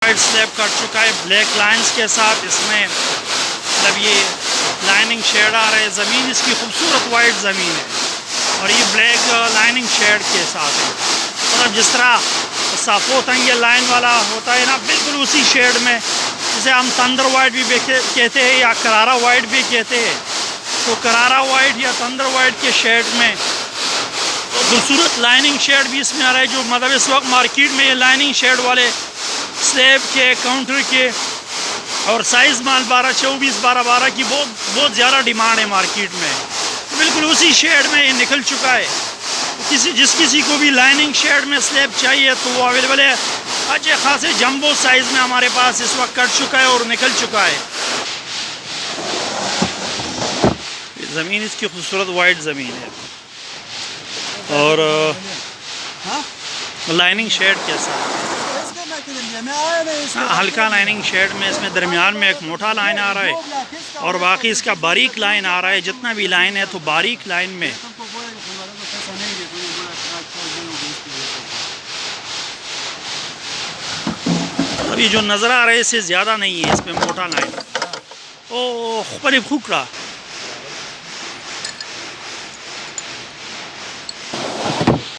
White سلیب کٹ چکا ہے black lines کے ساتھ. اس میں مطلب یہ لائننگ شیڈ آ رہا ہے. زمین اس کی خوبصورت وائٹ زمین ہے اور یہ بلیک لائننگ شیڈ کے ساتھ ہے. مطلب جس طرح صافو تنگ لائن والا ہوتا ہے نا, بالکل اسی شیڈ میں, جسے ہم تندر وائٹ بھی کہتے ہیں یا کرارا وائٹ بھی کہتے ہیں. تو کرارا وائٹ یا تندر وائٹ کے شیڈ میں خوبصورت لائننگ شیڈ بھی اس میں آ رہا ہے. جو مطلب اس وقت مارکیٹ میں یہ لائننگ شیڈ والے سلیب کے, کاؤنٹر کے اور سائز مال 12-24 12-12 کی بہت زیادہ ڈیمانڈ ہے مارکیٹ میں. بالکل اسی شیڈ میں یہ نکل چکا ہے. جس کسی کو بھی لائننگ شیڈ میں سلیب چاہیے تو وہ اویلیبل ہے. اچھے خاصے جمبو سائز میں ہمارے پاس اس وقت کٹ چکا ہے اور نکل چکا ہے. زمین اس کی خوبصورت وائٹ زمین ہے اور لائننگ شیڈ کے ساتھ ہلکا لائننگ شیڈ میں. اس میں درمیان میں ایک موٹا لائن آ رہا ہے اور باقی اس کا باریک لائن آ رہا ہے. جتنا بھی لائن ہے تو باریک لائن میں. اب یہ جو نظر آ رہا ہے اس سے زیادہ نہیں ہے, اس میں موٹا لائن. اوہ بڑی پھوکرا